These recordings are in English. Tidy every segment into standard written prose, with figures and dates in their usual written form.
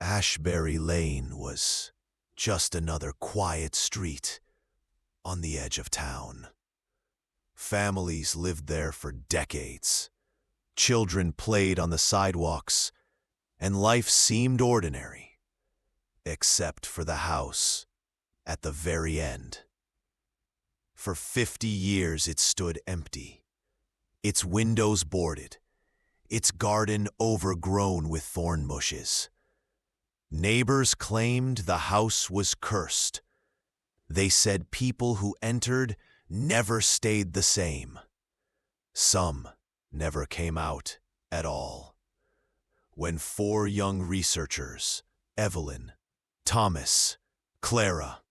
Ashbury Lane was just another quiet street on the edge of town. Families lived there for decades. Children played on the sidewalks, and life seemed ordinary, except for the house at the very end. For 50 years it stood empty, its windows boarded, its garden overgrown with thorn bushes. Neighbors claimed the house was cursed. They said people who entered never stayed the same. Some never came out at all. When 4 young researchers, Evelyn, Thomas, Clara,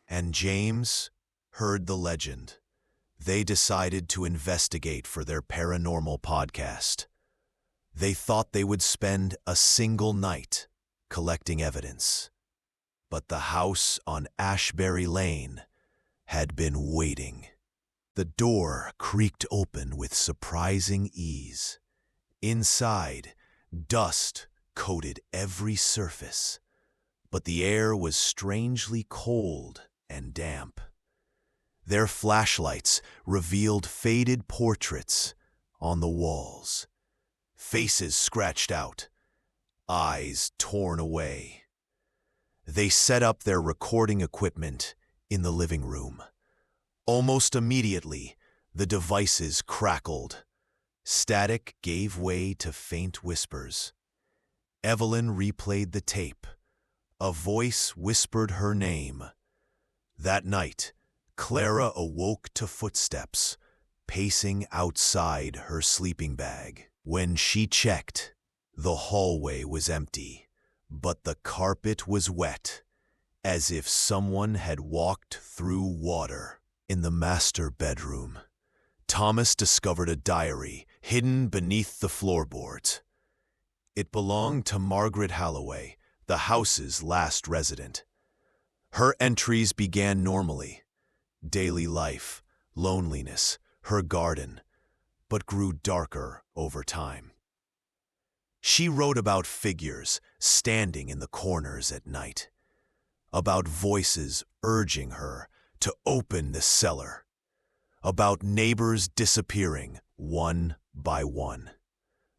and James, heard the legend, they decided to investigate for their paranormal podcast. They thought they would spend a single night collecting evidence. But the house on Ashbury Lane had been waiting. The door creaked open with surprising ease. Inside, dust coated every surface, but the air was strangely cold and damp. Their flashlights revealed faded portraits on the walls, faces scratched out, eyes torn away. They set up their recording equipment in the living room. Almost immediately, the devices crackled. Static gave way to faint whispers. Evelyn replayed the tape. A voice whispered her name. That night, Clara awoke to footsteps, pacing outside her sleeping bag. When she checked, the hallway was empty, but the carpet was wet, as if someone had walked through water. In the master bedroom, Thomas discovered a diary hidden beneath the floorboards. It belonged to Margaret Halloway, the house's last resident. Her entries began normally: daily life, loneliness, her garden, but grew darker over time. She wrote about figures standing in the corners at night, about voices urging her to open the cellar, about neighbors disappearing one by one.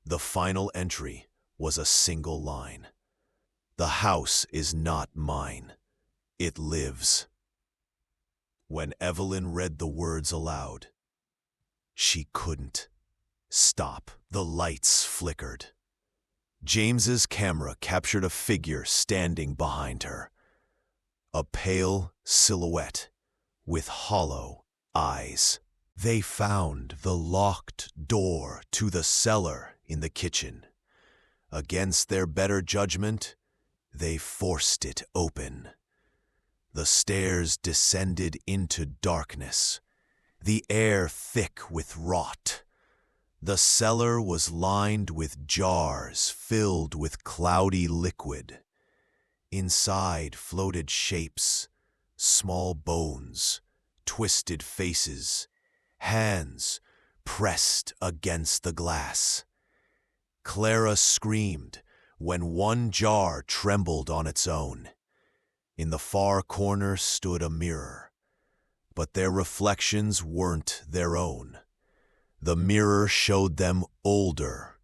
The final entry was a single line: "The house is not mine. It lives." When Evelyn read the words aloud, she couldn't stop. The lights flickered. James's camera captured a figure standing behind her, a pale silhouette with hollow eyes. They found the locked door to the cellar in the kitchen. Against their better judgment, they forced it open. The stairs descended into darkness, the air thick with rot. The cellar was lined with jars filled with cloudy liquid. Inside floated shapes, small bones, twisted faces, hands pressed against the glass. Clara screamed when one jar trembled on its own. In the far corner stood a mirror, but their reflections weren't their own. The mirror showed them older,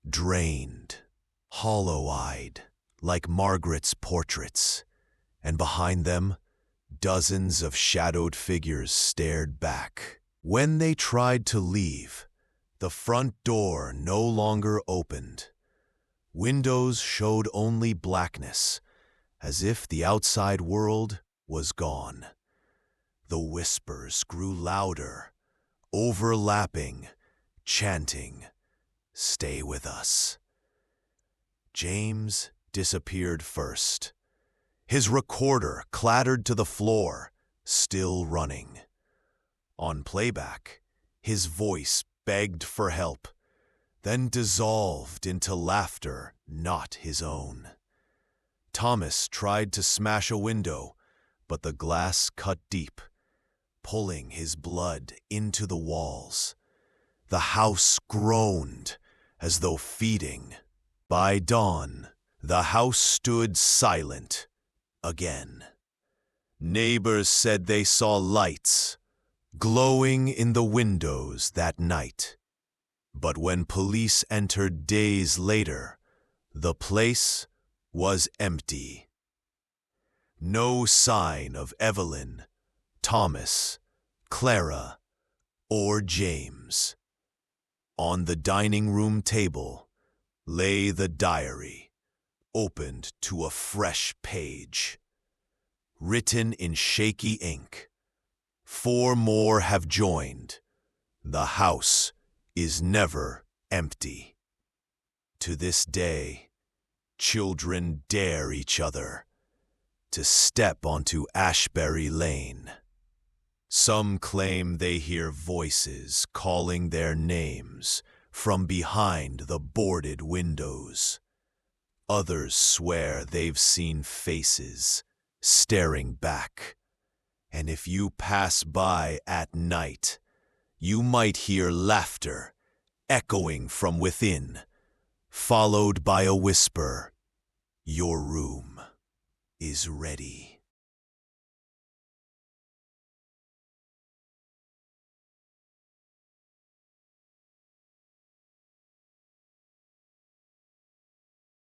drained, hollow-eyed, like Margaret's portraits, and behind them, dozens of shadowed figures stared back. When they tried to leave, the front door no longer opened. Windows showed only blackness, as if the outside world was gone. The whispers grew louder, overlapping, chanting, "Stay with us." James disappeared first. His recorder clattered to the floor, still running. On playback, his voice begged for help, then dissolved into laughter not his own. Thomas tried to smash a window, but the glass cut deep, pulling his blood into the walls. The house groaned as though feeding. By dawn, The house stood silent again. Neighbors said they saw lights glowing in the windows that night. But when police entered days later, the place was empty. No sign of Evelyn, Thomas, Clara, or James. On the dining room table lay the diary, opened to a fresh page. Written in shaky ink, 4 more have joined. The house is never empty. To this day, children dare each other to step onto Ashbury Lane. Some claim they hear voices calling their names from behind the boarded windows. Others swear they've seen faces staring back. And if you pass by at night, you might hear laughter echoing from within, followed by a whisper, "Your room is ready."